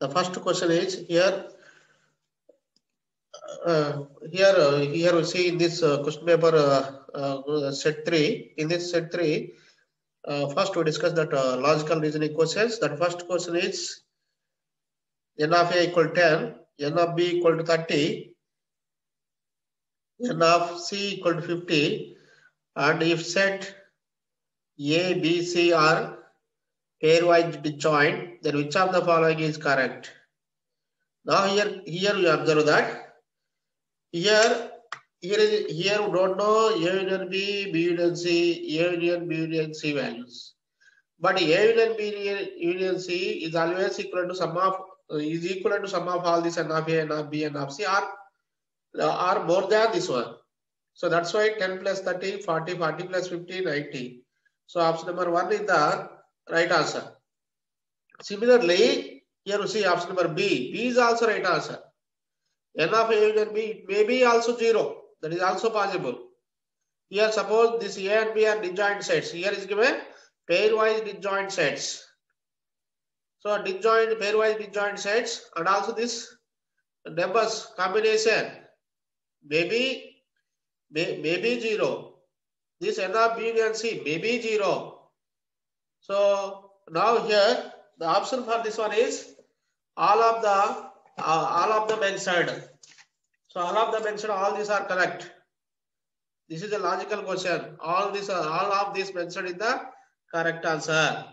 The first question is here. Here we see in this question paper set 3. In this set 3, first we discuss that logical reasoning questions. That first question is n of a equal to 10, n of b equal to 30, n of c equal to 50, and if set a, b, c are pairwise disjoint, then which of the following is correct? Now here we observe that here we don't know A union B, B union C, A union B union C values. But A union B union C is always equal to sum of all this n of A, n of B, n of C are more than this one. So that's why 10 plus 30, 40, 40 plus 50, 90. So option number 1 is the right answer. Similarly, here we see option number B. B is also right answer. N of A union B, it may be also 0. That is also possible. Here suppose this A and B are disjoint sets. Here is given pairwise disjoint sets. So pairwise disjoint sets, and also this numbers combination maybe 0. This N of B union C may be 0. So now here the option for this one is all of the mentioned. So all of the mentioned, all these are correct. This is a logical question. All of these mentioned in the correct answer.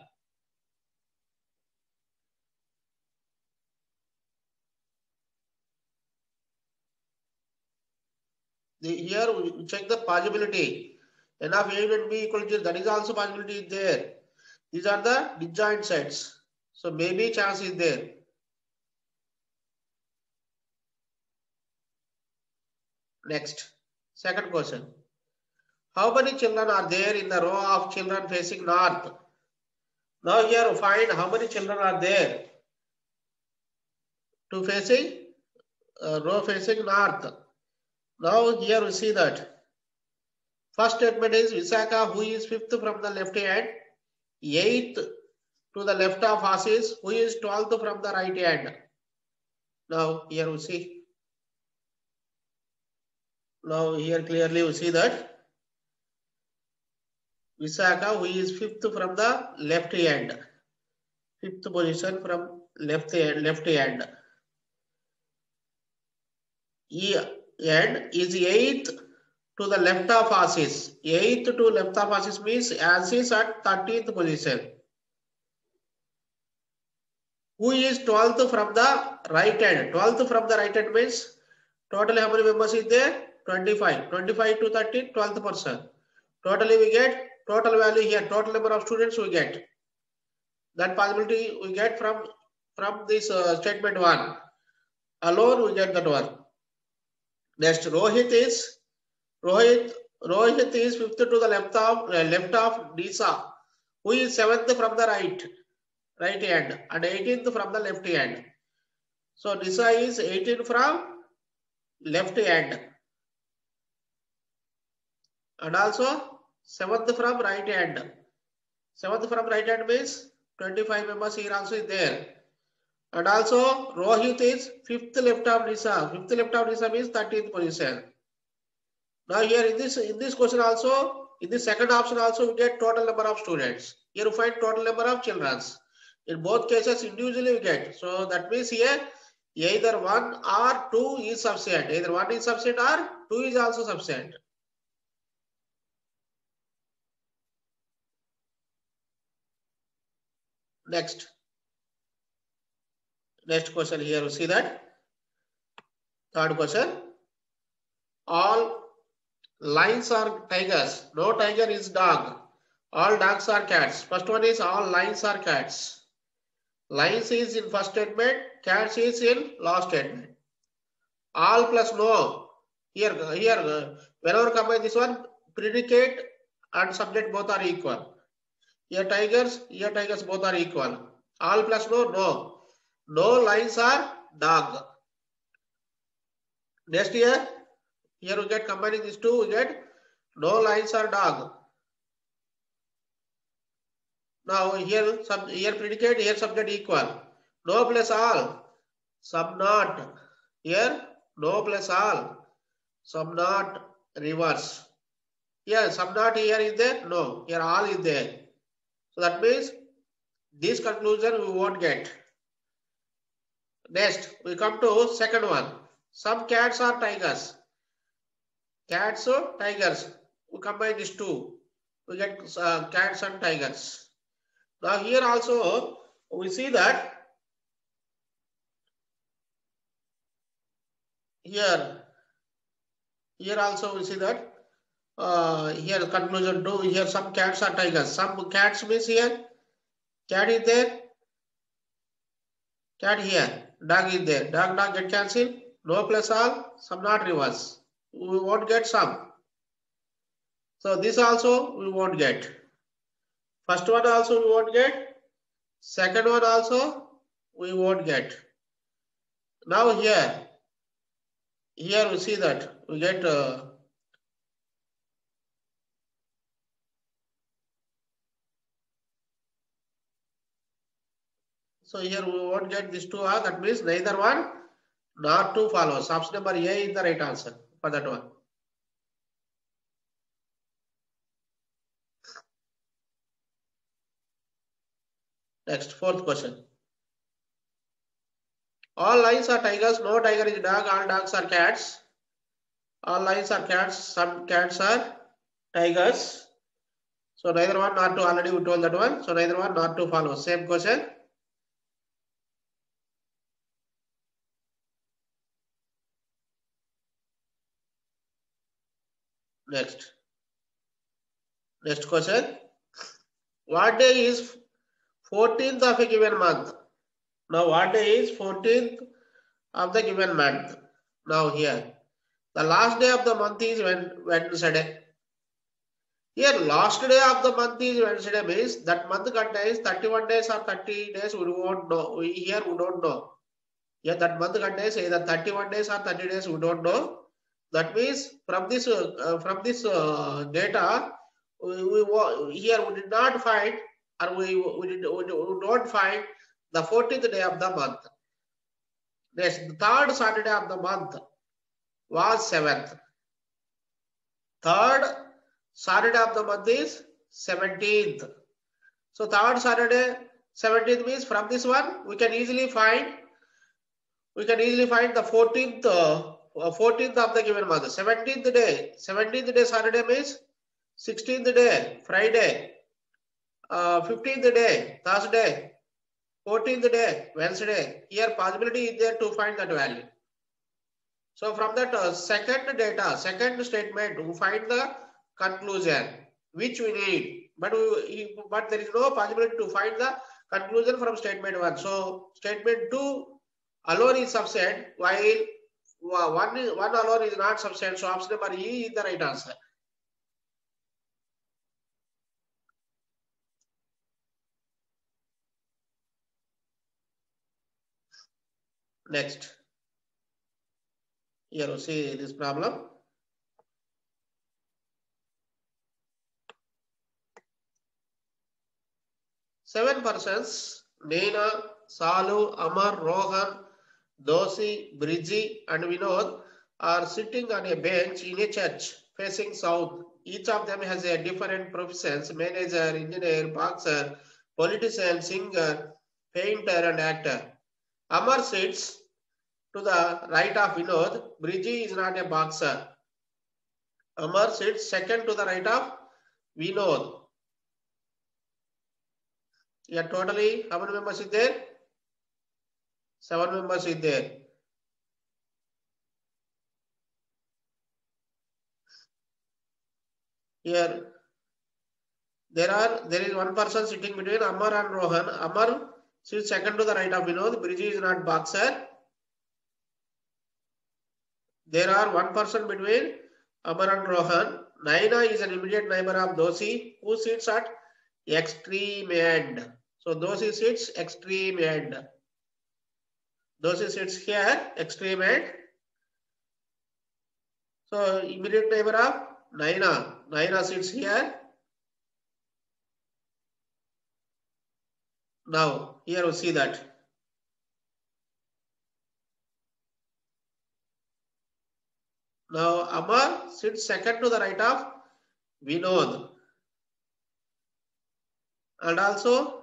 Here we check the possibility. N of A union B equal to 0, that is also possibility is there. These are the disjoint sets. So maybe chance is there. Next, second question. How many children are there in the row of children facing north? Now here find how many children are there to facing row facing north. Now here we see that first statement is Visakha, who is 5th from the left hand, 8th to the left of Asis, who is 12th from the right hand. Now here we see. Now here clearly we see that Visakha, who is 5th from the left hand, 5th position from left hand. And is 8th to the left of Asis. 8th to left of Asis means Asis at 13th position. Who is 12th from the right hand? 12th from the right hand means totally how many members is there? 25. 25 to 13, 12th person. Totally we get total value here. Total number of students we get. That possibility we get from this statement 1. Alone we get that one. Next, Rohit is 5th to the left of Disa, who is 7th from the right hand, and 18th from the left hand. So Disa is 18th from left hand, and also 7th from right hand. 7th from right hand means 25 members here also is there. And also Rohit is 5th left of Nisa. 5th left of Nisa means 13th position. Now here in this question also, in the second option also we get total number of students. Here we find total number of children. In both cases individually we get. So that means here either 1 or 2 is sufficient. Either 1 is sufficient or 2 is also sufficient. Next question here we see that third question. All lions are tigers. No tiger is dog. All dogs are cats. First one is all lions are cats. Lions is in first statement. Cats is in last statement. All plus no. Here whenever combine this one, predicate and subject both are equal. Here tigers both are equal. All plus no. No lions are dog. Next here we get combining these two, we get no lions are dog. Now here predicate, here subject equal. No plus all. Some not. Here, no plus all. Some not. Reverse. Here, some not here is there? No. Here all is there. So that means this conclusion we won't get. Next, we come to second one. Some cats are tigers. Cats or tigers. We combine these two. We get cats and tigers. Now here also we see that here also we see that here conclusion 2. Here some cats are tigers. Some cats means here cat is there. Cat here. Dog is there. Dog get cancelled. No plus all. Some not reverse. We won't get some. So this also we won't get. First one also we won't get. Second one also we won't get. Now here we see that we get so here we won't get these two are, that means neither one nor two follows. Option number A is the right answer for that one. Next, fourth question. All lions are tigers, no tiger is dog, all dogs are cats. All lions are cats, some cats are tigers. So neither one nor two, already we told that one. So neither one nor two follows. Same question. Next question. What day is 14th of a given month? Now what day is 14th of the given month? Now here, the last day of the month is Wednesday. Here last day of the month is Wednesday means that month contains 31 days or 30 days, we won't know. Here we don't know. Here that month contains either 31 days or 30 days, we don't know. That means from this data, here we did not find, or we don't find the 14th day of the month. Next, the third Saturday of the month was 7th. Third Saturday of the month is 17th. So third Saturday, 17th means from this one we can easily find the 14th of the given month. 17th day Saturday means 16th day Friday, 15th day Thursday, 14th day Wednesday. Here possibility is there to find that value. So from that second statement we find the conclusion which we need, but there is no possibility to find the conclusion from statement 1. So statement 2 alone is sufficient, while one alone is not sufficient. So option number E is the right answer. Next, here we see this problem. Seven persons, Neena, Salu, Amar, Rohan, Dosi, Briji and Vinod are sitting on a bench in a church facing south. Each of them has a different professions: manager, engineer, boxer, politician, singer, painter and actor. Amar sits to the right of Vinod. Briji is not a boxer. Amar sits second to the right of Vinod. Yeah, totally how many members is there? 7 members is there. Here there is one person sitting between Amar and Rohan. Amar sits second to the right of Vinod. Briji is not boxer. There are one person between Amar and Rohan. Naina is an immediate neighbor of Dosi, who sits at extreme end. So Dosi sits extreme end. Dosi sits here, extreme end. So immediate neighbor of Naina. Naina sits here. Now here we see that Now Amar sits second to the right of Vinod. And also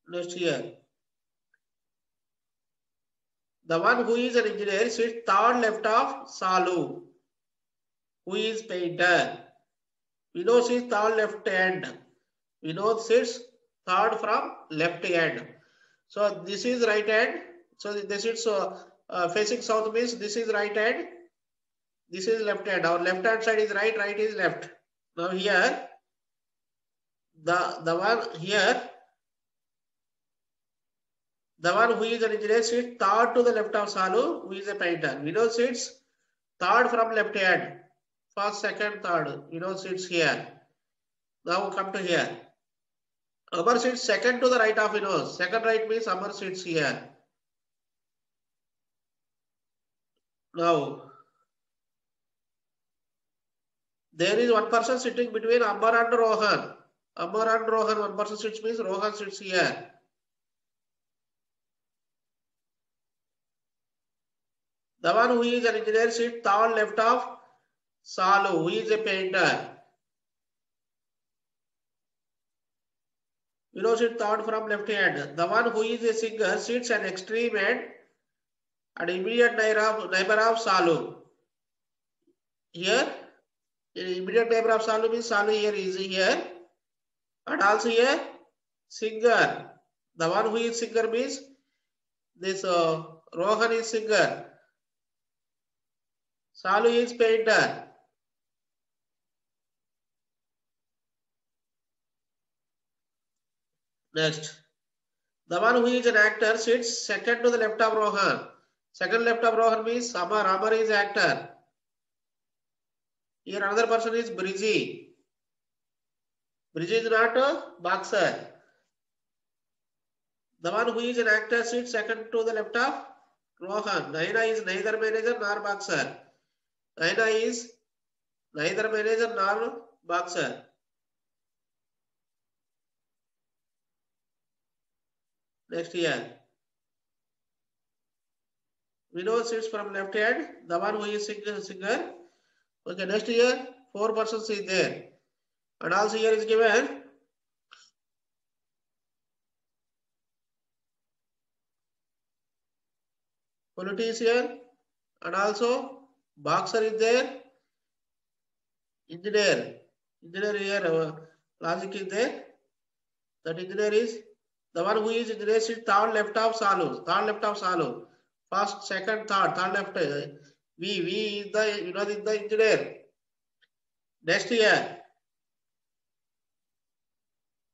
next here, the one who is an engineer sits third left of Salu, who is painter. Vinod sits third left hand. Vinod sits third from left hand. So this is right hand. So this is facing south means this is right hand. This is left hand. Our left hand side is right, right is left. Now here, the one here, the one who is an engineer sits third to the left of Salu, who is a painter. Vinod sits third from left hand. First, second, third. Vinod sits here. Now come to here. Amar sits second to the right of Vinod. Second right means Amar sits here. Now, there is one person sitting between Amar and Rohan. Amar and Rohan, one person sits means Rohan sits here. The one who is an engineer sits third left of Salu, who is a painter. Vinod sits third from left hand. The one who is a singer sits at extreme end and immediate neighbor of Salu. Here, immediate neighbor of Salu means Salu here is here. And also here, singer. The one who is singer means this Rohan is singer. Salu is painter. Next, the one who is an actor sits second to the left of Rohan. Second left of Rohan means Amar. Amar is actor. Here another person is Briji. Briji is not a boxer. The one who is an actor sits second to the left of Rohan. Naina is neither manager nor boxer. Naina is neither manager nor boxer. Next here. Vinod sits from left hand. The one who is singer. Okay, next here, 4 persons is there. And also here is given politician and also boxer is there. Engineer here, logic is there. That engineer is the one who is engineer sits third left of Salu. Third left of Salu. First, second, third left. V is the Vinod is the engineer. Next here,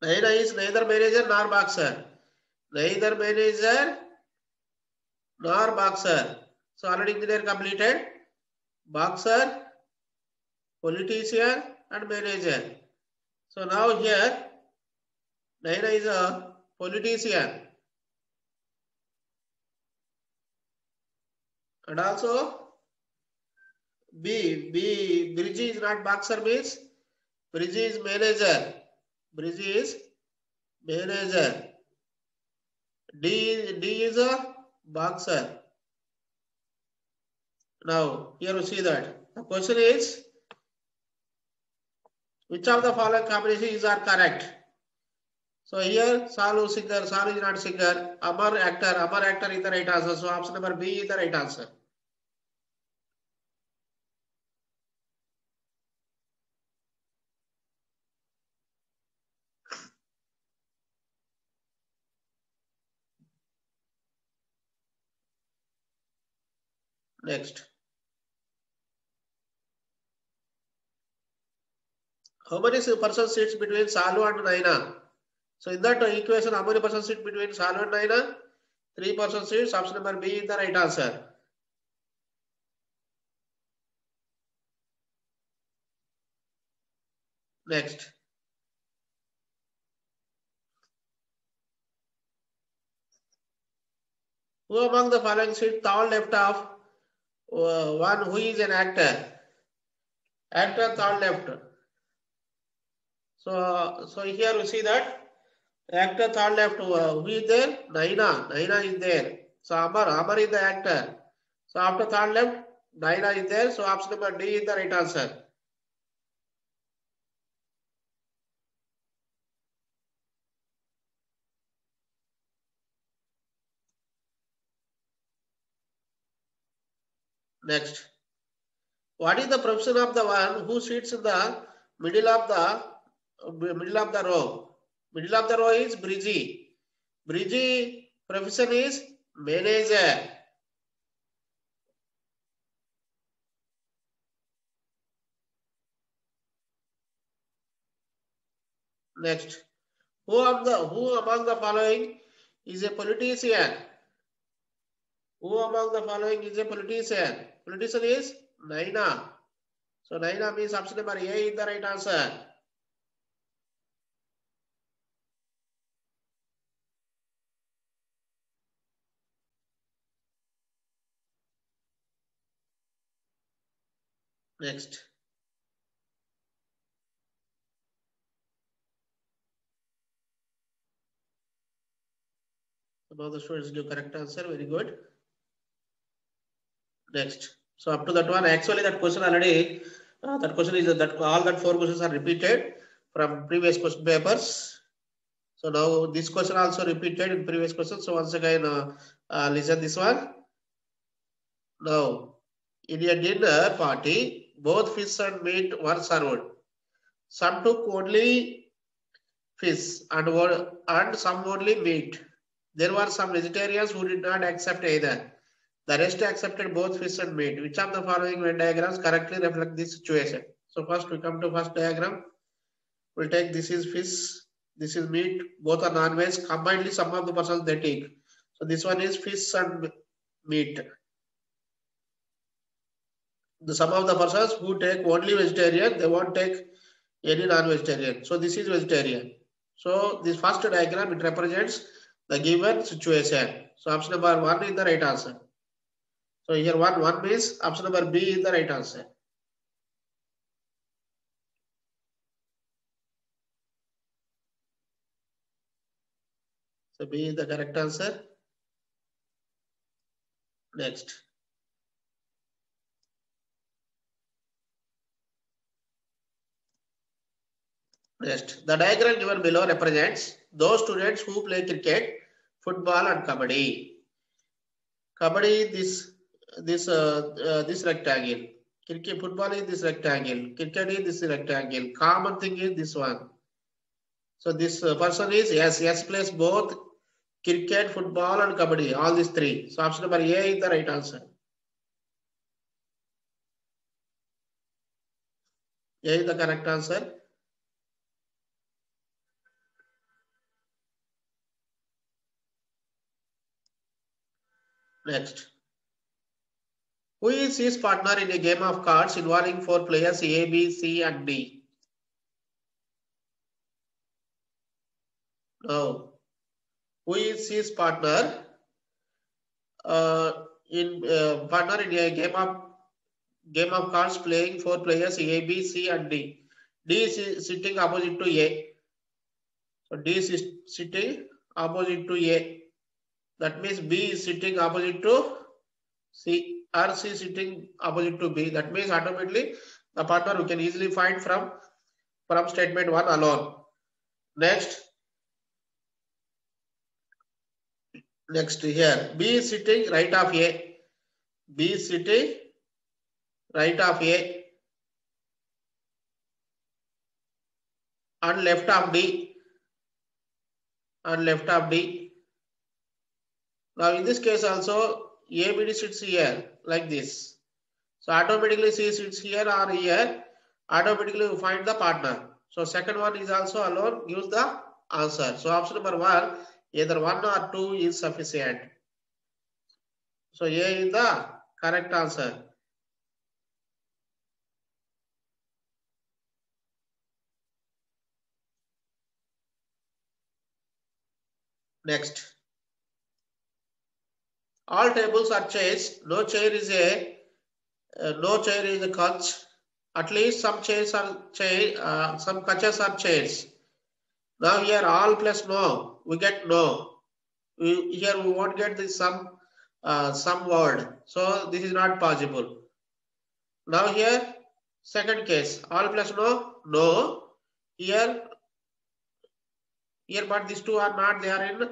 Naina is neither manager nor boxer. Neither manager nor boxer. So already engineer completed. Boxer, politician and manager. So now here, Naina is a politician. And also Briji is not boxer means Briji is manager. Briji is manager. D is a boxer. Now here we see that the question is which of the following combinations are correct? So here Salu singer, Salu is not singer. Amar actor is the right answer. So option number B is the right answer. Next. How many persons sits between Salu and Naina? So in that equation, how many persons sit between Salu and Naina? 3 persons sits. Option number B is the right answer. Next. Who among the following sits third left of one who is an actor? Actor third left. So here we see that actor third left. Who is there? Naina is there. So Amar is the actor. So after third left, Naina is there, so option number D is the right answer. Next, what is the profession of the one who sits in the middle of the row? Middle of the row is Bridgie. Bridgie profession is manager. Next, who among the following is a politician? Who among the following is a politician? Politician is Naina. So Naina means option number A is the right answer. Next. Some of the students give correct answer. Very good. Next. So up to that one, actually that question already, that question is that all that 4 questions are repeated from previous question papers. So now this question also repeated in previous question. So once again, listen this one. Now, in a dinner party, both fish and meat were served. Some took only fish and some only meat. There were some vegetarians who did not accept either. The rest accepted both fish and meat. Which of the following Venn diagrams correctly reflect this situation? So first we come to first diagram. We'll take this is fish, this is meat. Both are non-veg. Combinedly, some of the persons they take. So this one is fish and meat. The some of the persons who take only vegetarian, they won't take any non-vegetarian. So this is vegetarian. So this first diagram, it represents the given situation. So option number 1 is the right answer. So here one means option number B is the right answer. So B is the correct answer. Next. Next, the diagram given below represents those students who play cricket, football, and kabaddi. Kabaddi this rectangle. Cricket, football is this rectangle. Cricket is this rectangle. Common thing is this one. So this person is yes plays both cricket, football, and kabaddi. All these 3. So option number A is the right answer. A is the correct answer. Next. Who is his partner in a game of cards involving 4 players A, B, C, and D? Now, who is his partner in a game of cards playing 4 players A, B, C, and D? D is sitting opposite to A. So D is sitting opposite to A. That means B is sitting opposite to C, or C sitting opposite to B. That means automatically the partner we can easily find from statement 1 alone. Next here, B is sitting right of A. B is sitting right of A and left of D. Now in this case also ABD sits here like this. So automatically C sits here or here. Automatically we find the partner. So second one is also alone gives the answer. So option number 1, either 1 or 2 is sufficient. So A is the correct answer. Next. All tables are chairs. No chair is a couch. At least some chairs are some couches are chairs. Now here all plus no, we get no. Here we won't get this some word. So this is not possible. Now here, second case, all plus no, no. Here, but these two are not, they are in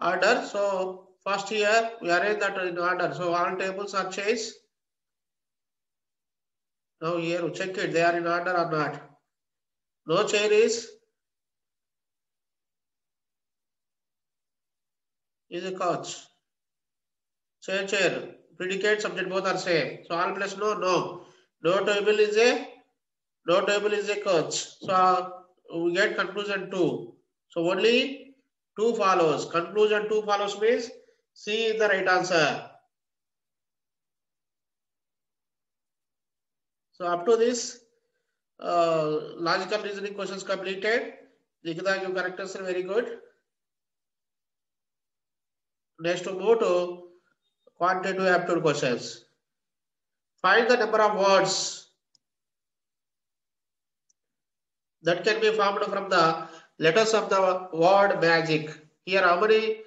order. So first here, we arrange that in order. So all tables are changed. Now here, check it, they are in order or not. No chair is a couch. Chair. Predicate, subject, both are same. So all plus no, no. No table is a couch. So we get conclusion 2. So only 2 follows. Conclusion 2 follows means C is the right answer. So up to this, logical reasoning questions completed. Nikita, your characters are very good. Next to move to quantitative aptitude questions. Find the number of words that can be formed from the letters of the word magic. Here, how many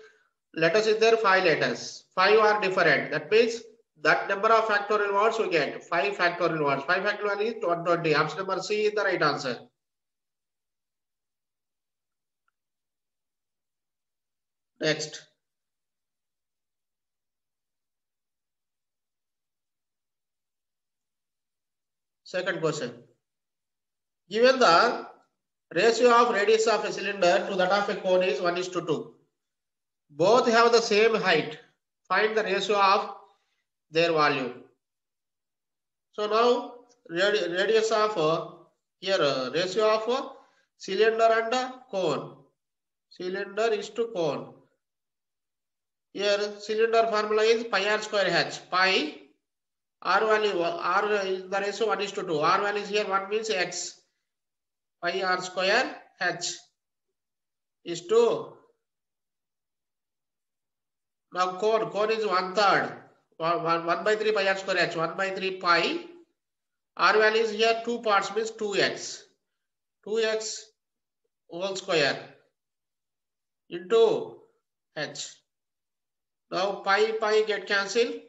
letters is there? 5 letters. 5 are different. That means that number of factorial words we get. 5 factorial words. 5 factorial is 120. Option number C is the right answer. Next. Second question. Given the ratio of radius of a cylinder to that of a cone is 1:2. Both have the same height. Find the ratio of their volume. So now radius of here ratio of cylinder and cone. Cylinder is to cone. Here cylinder formula is pi r square h. Pi r value r is the ratio 1:2. R value is here 1 means x. Pi r square h is to now cone is 1/3. 1/3 pi r square h. 1/3 pi. R value is here 2 parts means 2x. 2x whole square into h. Now pi get cancelled.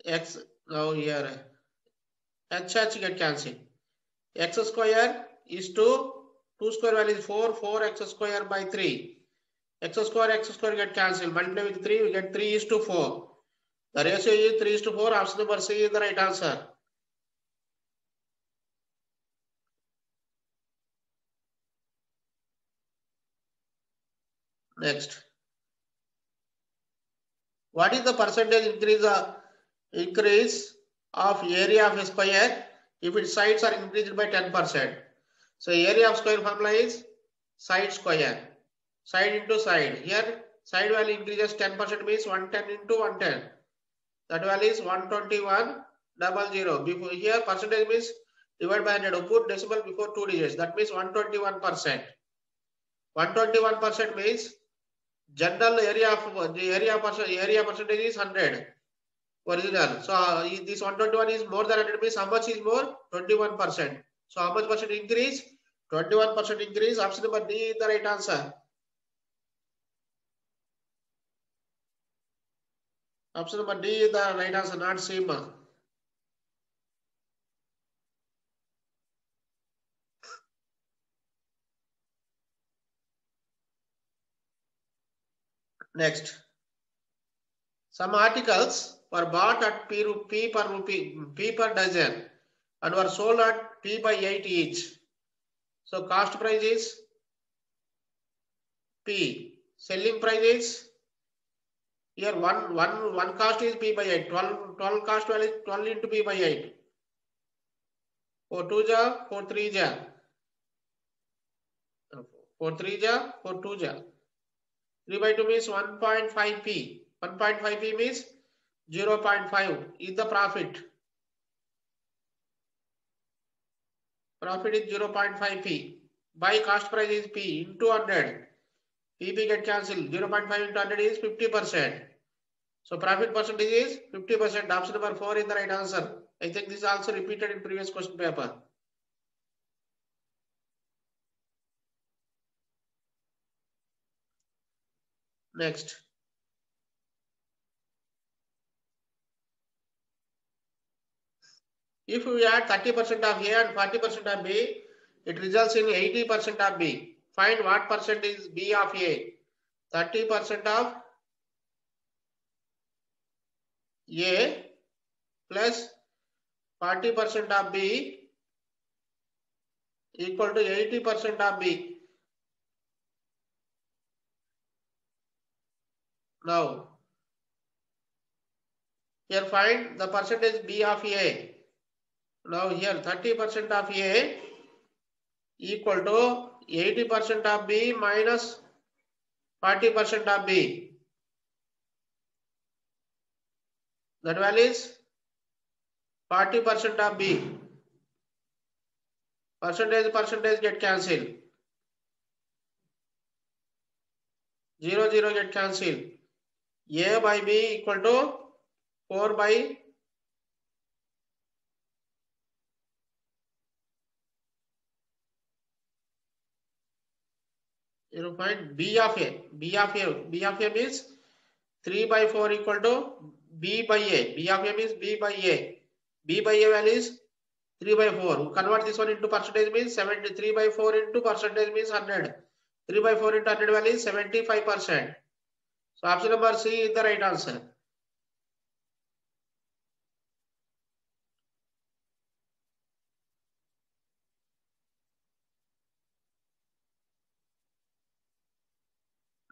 X now here h get cancelled. X square is to 2 square value is 4. 4x square by 3. X square get cancelled. Multiply with 3, we get 3:4. The ratio is 3:4. Option number C is the right answer. Next. What is the percentage increase of area of a square if its sides are increased by 10%? So area of square formula is side square. Side into side. Here side value increases 10% means 110 into 110. That value is 121,000. Before here percentage means divide by 100. Put decimal before 2 digits. That means 121%. 121% means general area percentage is 100 original. So this 121 is more than 100 means how much is more? 21%. So how much percent increase? 21% increase. Option number D is the right answer. Option number D is the right answer, not C. Next. Some articles were bought at P per dozen and were sold at P by 8 each. So cost price is P. Selling price is here one cost is P by 8. 12 cost value is 12 into P by 8. 4 2 ja, 4 3 ja. 4 3 ja, 4 2 ja. 3 by 2 means 1.5 P. 1.5 P means 0.5 is the profit. Profit is 0.5 P. Buy cost price is P into 100. PP get cancelled. 0.5 into 100 is 50%. So profit percentage is 50%. Option number 4 is the right answer. I think this is also repeated in previous question paper. Next. If we add 30% of A and 40% of B, it results in 80% of B. Find what percent is B of A. 30% of A plus 40% of B equal to 80% of B. Now, here find the percentage B of A. Now here 30% of A equal to 80% of B minus 40% of B. That value is 40% of B. Percentage get cancelled. 0, 0 get cancelled. A by B equal to 4 by find B of A. B of A means 3 by 4 equal to B by A. B of A means B by A. B by A value is 3 by 4. Convert this one into percentage means 73 by 4 into percentage means 100. 3 by 4 into 100 value is 75%. So option number C is the right answer.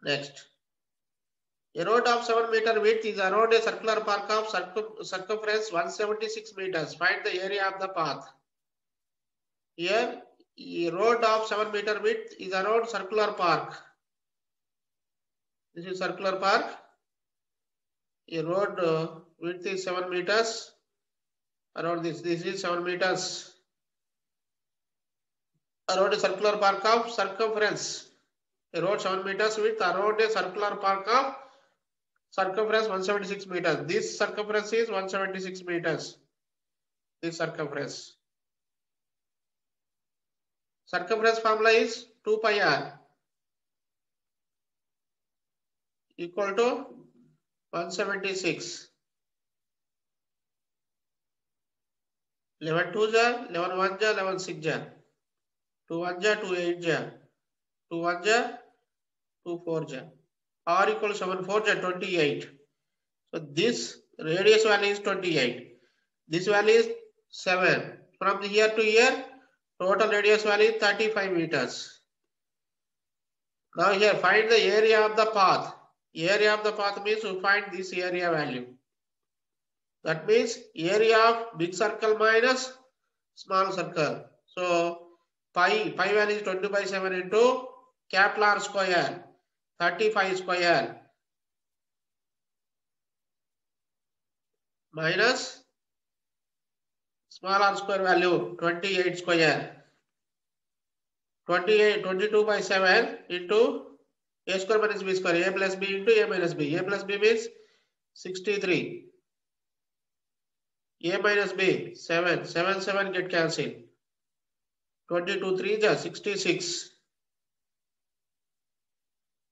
Next. A road of 7 meter width is around a circular park of circumference 176 meters. Find the area of the path. Here, a road of 7 meter width is around circular park. This is circular park. A road width is 7 meters. Around this is 7 meters. Around a circular park of circumference. A road 7 meters width around a circular park of circumference 176 meters. This circumference is 176 meters. This circumference. Circumference formula is 2 pi r equal to 176. 11 2 ja, 11 1 ja, 11 6 ja. 2 1 ja, 2 8 ja. 2 1 ja, 2 4 ja. R equals 7 4 ja, 28. So this radius value is 28. This value is 7. From here to here, total radius value is 35 meters. Now here find the area of the path. Area of the path means we find this area value. That means area of big circle minus small circle. So pi value is 20 by 7 into capital R square, 35 square minus small r square value 28 square. 22 by 7 into a square minus b square, a plus b into a minus b. A plus b means 63. A minus b 7. 7 get cancelled. 22 3 ja 66.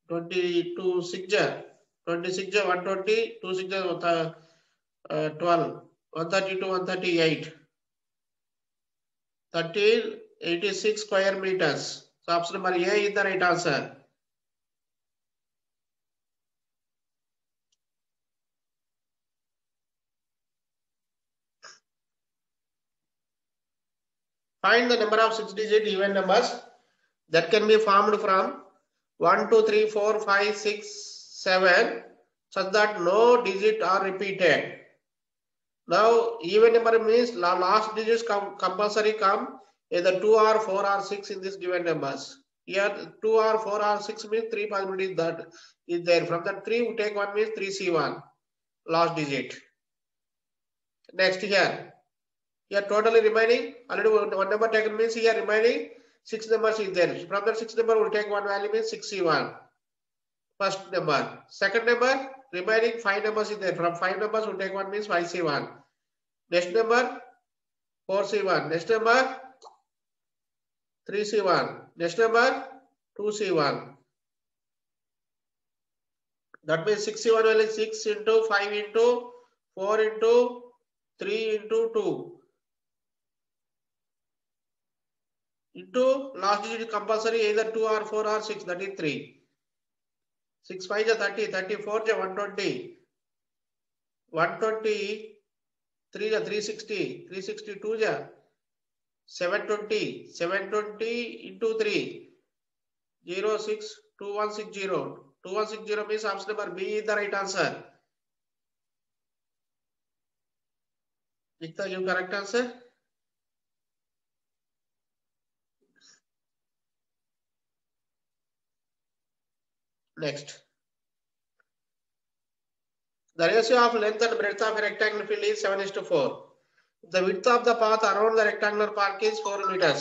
22 6 ja 26 ja 120. 2 6 ja 12. 132 138. 1386 square meters. So option number A is the right answer. Find the number of 6-digit even numbers that can be formed from 1, 2, 3, 4, 5, 6, 7 such that no digit are repeated. Now even number means last digits compulsory come either 2 or 4 or 6 in this given numbers. Here 2 or 4 or 6 means 3 possibilities that is there. From that 3 we take 1 means 3C1 last digit. Next here totally remaining already one number taken means here remaining 6 numbers is there. From that 6 number we'll take one value means 6C1. First number. Second number remaining 5 numbers is there. From 5 numbers we'll take one means 5C1. Next number 4C1. Next number 3C1. Next number 2C1. That means 6C1 value is 6 into 5 into 4 into 3 into 2. into last digit compulsory either 2 or 4 or 6, that is 3. 6 5 is 30, 34 is 120, 120, 3 is 360, 362 is 720, 720 into 3, 0 6 2160. 2160 means option number B is the right answer. Nikta, give correct answer. Next. The ratio of length and breadth of a rectangular field is 7:4. The width of the path around the rectangular park is 4 meters.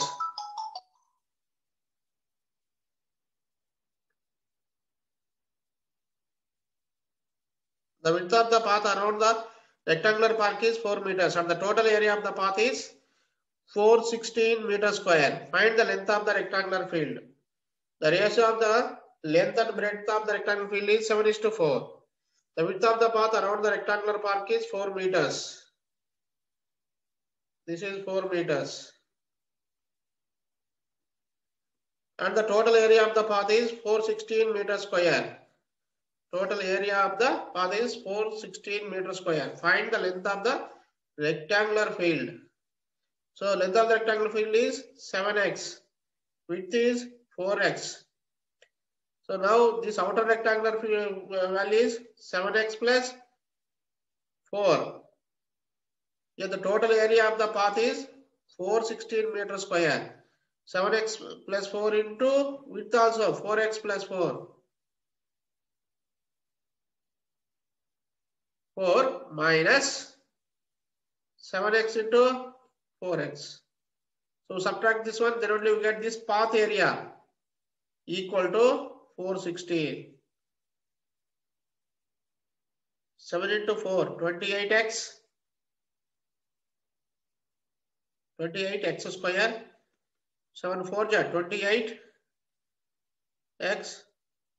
The width of the path around the rectangular park is 4 meters and the total area of the path is 416 meters square. Find the length of the rectangular field. The ratio of the length and breadth of the rectangular field is 7:4. The width of the path around the rectangular park is 4 meters. This is 4 meters. And the total area of the path is 416 meters square. Total area of the path is 416 meters square. Find the length of the rectangular field. So length of the rectangular field is 7x. Width is 4x. So now this outer rectangular field value is 7x plus 4. Here the total area of the path is 416 meters square. 7x plus 4 into width also 4x plus 4. 4 minus 7x into 4x. So subtract this one, then only we get this path area equal to 416. 7 into 4, 28x. 28x square. 7 4 is 28 x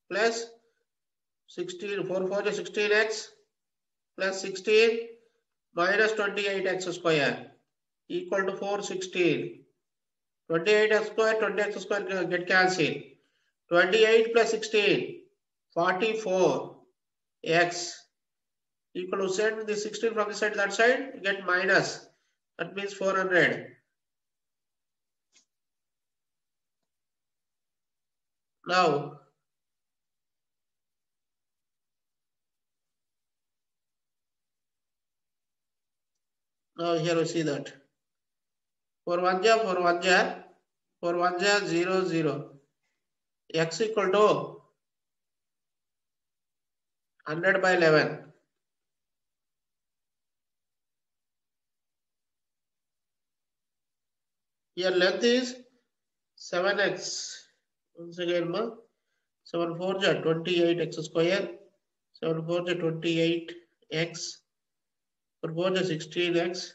plus 16. 4 4 is 16x plus 16 minus 28x square equal to 416. 28x square, 20x square get cancelled. 28 plus 16, 44x equal to send the 16 from this side to that side, get minus. That means 400. Now here we see that. For 1 ja, 0 0. X equal to 100 by 11. Here length is 7x. Once again, 7 4 is 28x square. 7 4 is 28x. 4 4 is 16x.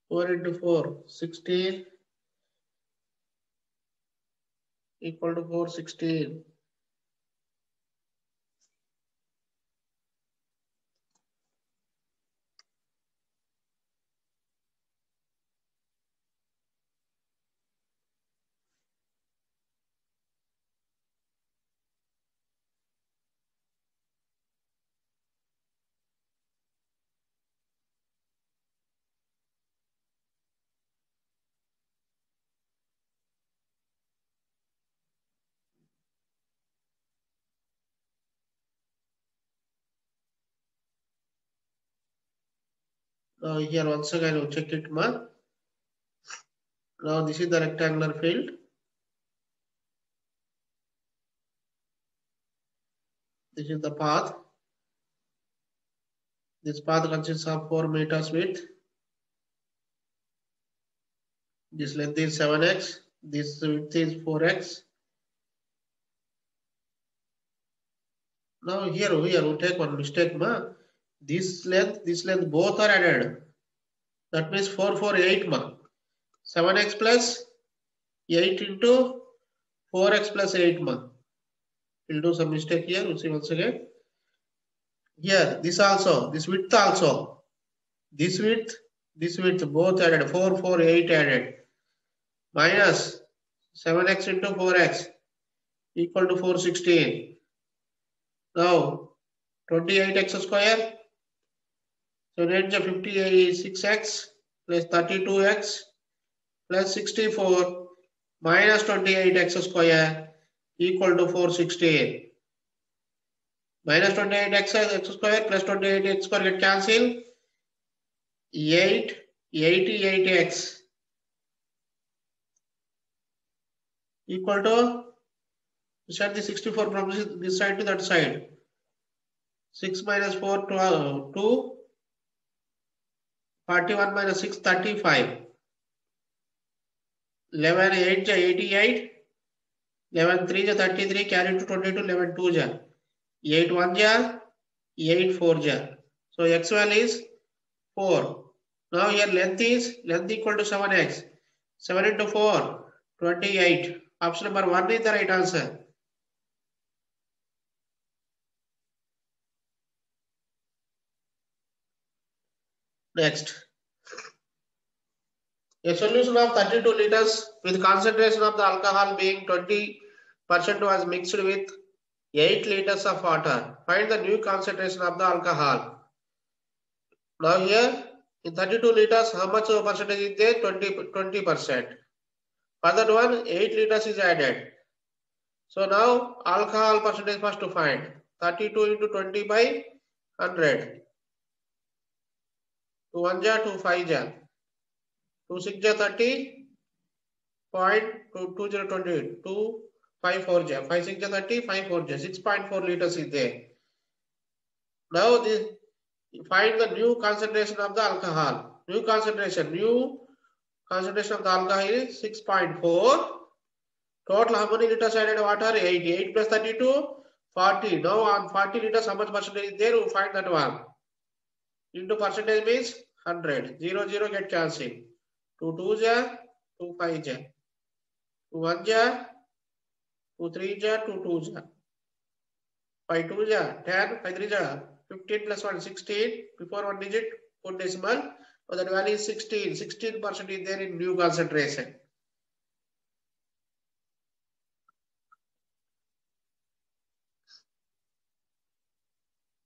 4 into 4, 16 equal to 416. Now here once again we'll check it. Now this is the rectangular field. This is the path. This path consists of 4 meters width. This length is 7x. This width is 4x. Now here we take one mistake. This length both are added. That means 4 4 8 7x plus 8 into 4x plus 8 We'll do some mistake here. We'll see once again. Here this also, this width also. This width, this width both added 4, 4, 8 added minus 7x into 4x equal to 416. Now 28x square. So range of 56x plus 32x plus 64 minus 28x square equal to 416. Minus 28x square plus 28x square get cancelled. 88x equal to, set the 64 from this side to that side. 6 minus 4, 12, 2. 41 minus 6, 35. 11, 8, 88. 11, 3, 33. Carry to 22, 11, 2. 8, 1, 8, 4. So x value is 4. Now here length equal to 7x. 7 into 4, 28. Option number 1 is the right answer. Next. A solution of 32 liters with concentration of the alcohol being 20% was mixed with 8 liters of water. Find the new concentration of the alcohol. Now here in 32 liters, how much percentage is there? 20%. For that one, 8 liters is added. So now alcohol percentage first to find. 32 into 20 by 100. 2 1 ja, 2 5 ja. 2 6 ja 30. 0.20 20. 2 5 4 ja. 5 6 ja 30. 5 4 ja. 6.4 liters is there. Now this, find the new concentration of the alcohol. New concentration of the alcohol is 6.4. Total how many liters added water? 8. 8 plus 32, 40. Now on 40 liters, how much percentage is there? We find that one. Into percentage means 100. 0, 0 get cancelled. 2 2 ja, 2 5 ja. 2 1 ja, 2 3 ja, 2 2 ja. 5 2 ja, 10, 5 3 ja. 15 plus 1, 16. Before one digit, put decimal. So that value is 16. 16% is there in new concentration.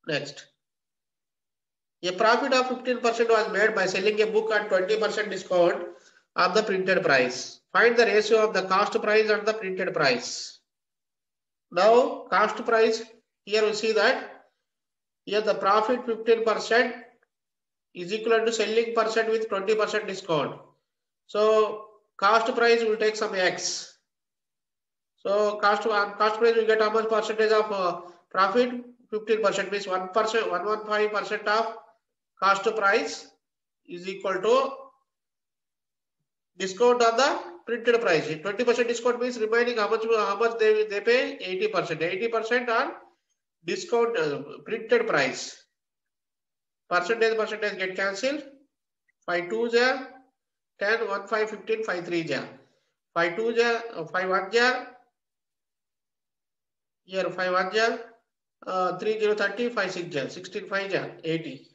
Next. A profit of 15% was made by selling a book at 20% discount of the printed price. Find the ratio of the cost price and the printed price. Now, cost price, here we see that here the profit 15% is equal to selling percent with 20% discount. So, cost price will take some X. So, cost price will get how much percentage of profit? 15% means 1%, 115% of cost price is equal to discount on the printed price. 20% discount means remaining how much they pay? 80%. 80% on discount printed price. Percentage get cancelled. 5 2 ja, 10, 1 5 15, 5 3 ja. 5 2 ja, 5 1 ja. Here 5 1 ja, 3 0 30, 5 6 ja, 16 5 ja, 80.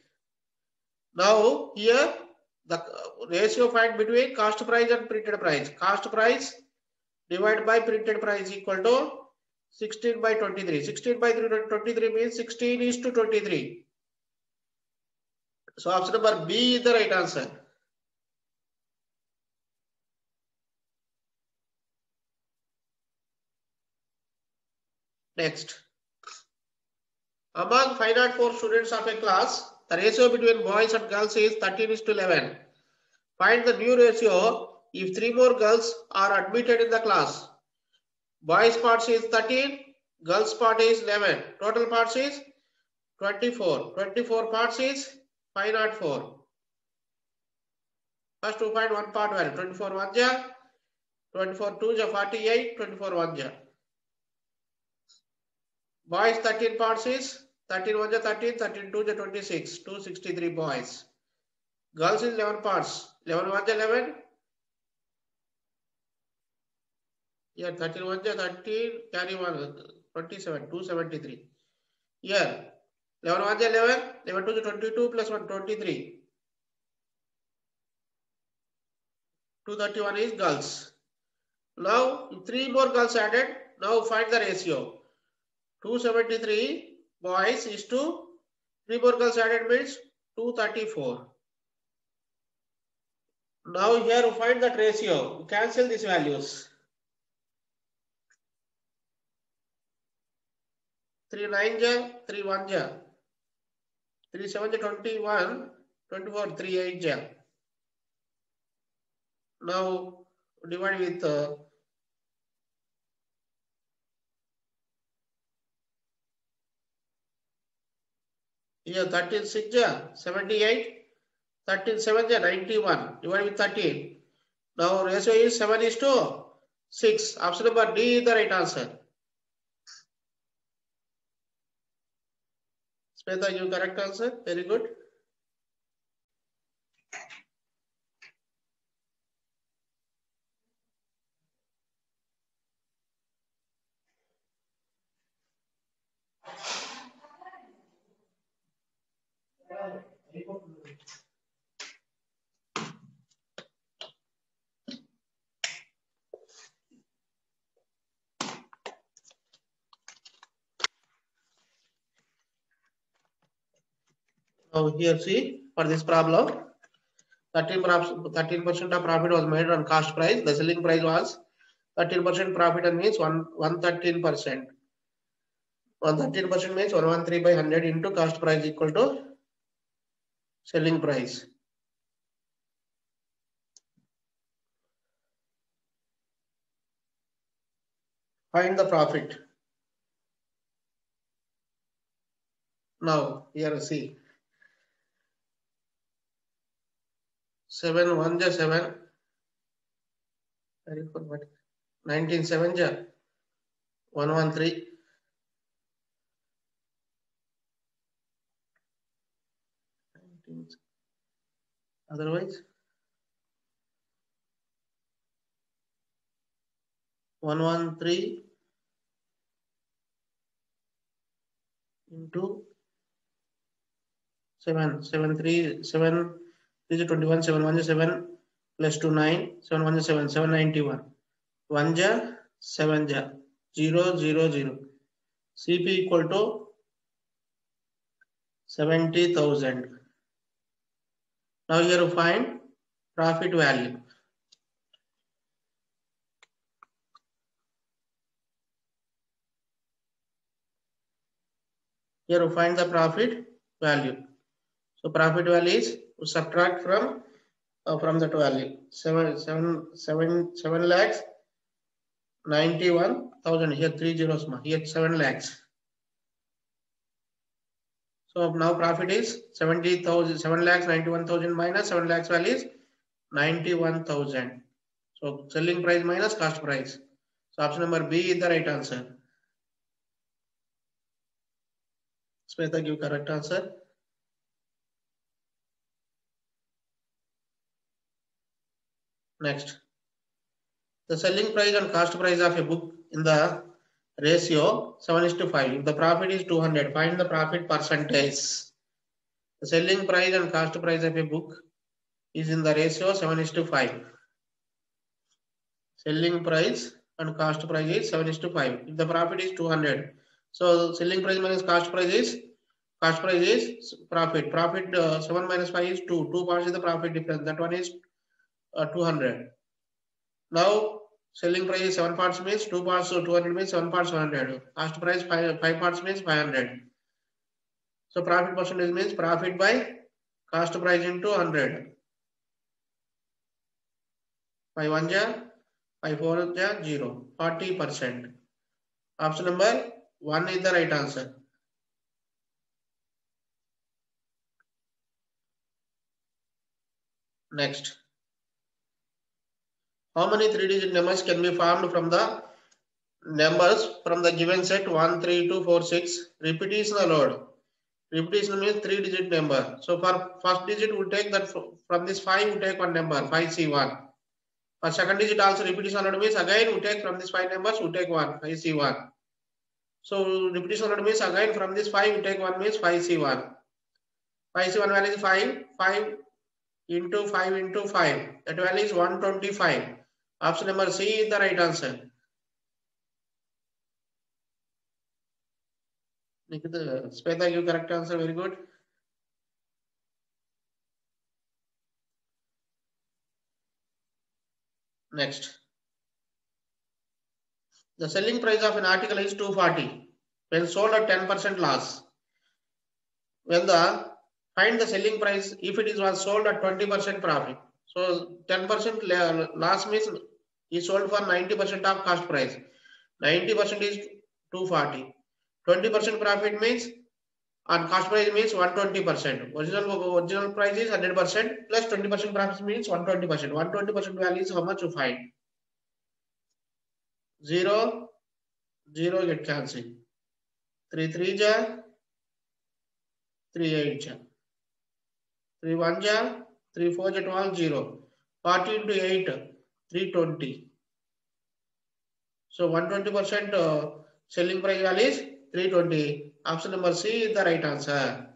Now here the ratio find between cost price and printed price. Cost price divided by printed price equal to 16 by 23. 16 by 23 means 16 is to 23. So option number B is the right answer. Next. Among 504 students of a class, the ratio between boys and girls is 13:11. Find the new ratio if 3 more girls are admitted in the class. Boys part is 13, girls part is 11. Total parts is 24. 24 parts is 504. First to find one part value. 24 1 ja, 24 2 ja 48, 24 1 ja. Boys 13 parts is 13 1 ja 13, 13 2 ja 26, 263 boys. Girls is 11 parts. 11 1 ja 11. Here 13 1 ja 13, carry 1, 27, 273. Here 11 1 ja 11, 11 2 ja 22 plus 1, 23. 231 is girls. Now 3 more girls added. Now find the ratio. 273 boys is to 3 more girls added means 234. Now here find that ratio. Cancel these values. 3 9 ja, 3 1 ja, 3 7 ja 21, 24, 3 8 ja. Now divide with here 13 6 ja 78, 13 7 ja 91, divide with 13. Now ratio is 7:6. Option number D is the right answer. Smeta, you correct answer. Very good. Now here see for this problem, 13% of profit was made on cost price. The selling price was 13% profit, and means 113%. 113% means 113 by 100 into cost price equal to selling price. Find the profit. Now here see 7 1 ja 7, 19 7 ja 113. Otherwise 113 into 7 7 3 7 is 21, 7 1 is 7 plus 2 9, 7 1 is 7 791, 1 ja 7 ja 0 0 0. CP equal to 70,000. Now here you find profit value. Here you find the profit value. So profit value is subtract from that value 7 lakhs 91,000. Here 3 zeros, here 7 lakhs. So now profit is 70,000, 7 lakhs 91,000 minus 7 lakhs value is 91,000. So selling price minus cost price. So option number B is the right answer. Smeta, give correct answer. Next, the selling price and cost price of a book in the ratio 7:5. If the profit is 200, find the profit percentage. The selling price and cost price of a book is in the ratio 7:5. Selling price and cost price is 7:5. If the profit is 200, so selling price minus cost price is profit. Profit 7 minus 5 is 2. 2 parts is the profit difference. That one is 200. Now selling price is 7 parts means 2 parts, so 200 means 7 parts 100. Cost price 5 parts means 500. So profit percentage means profit by cost price into 100. 5 1 ja, 5 4 ja 0. 40%. Option number 1 is the right answer. Next, how many 3-digit numbers can be formed from the numbers from the given set 1 3 2 4 6? Repetition allowed. Repetition means 3-digit number. So for first digit we take that from this 5 we take one number 5C1. For second digit also repetition allowed means again we take from this 5 numbers we take one 5C1. So repetition allowed means again from this 5 we take one means 5C1. 5C1 value is 5. into 5 into 5. That value is 125. Option number C is the right answer. Nikita, Shweta, you correct answer. Very good. Next. The selling price of an article is 240 when sold at 10% loss. When find the selling price if it was sold at 20% profit. So 10% loss means he sold for 90% of cost price. 90% is 240. 20% profit means on cost price means 120%. Original price is 100% plus 20% profit means 120%. 120% value is how much you find? 0, 0 get cancelled. 3 3 ja, 3 8 ja. 3 1 ja, 3 4 ja 12, 0. 40 into 8, 320. So 120% selling price value is 320. Option number C is the right answer.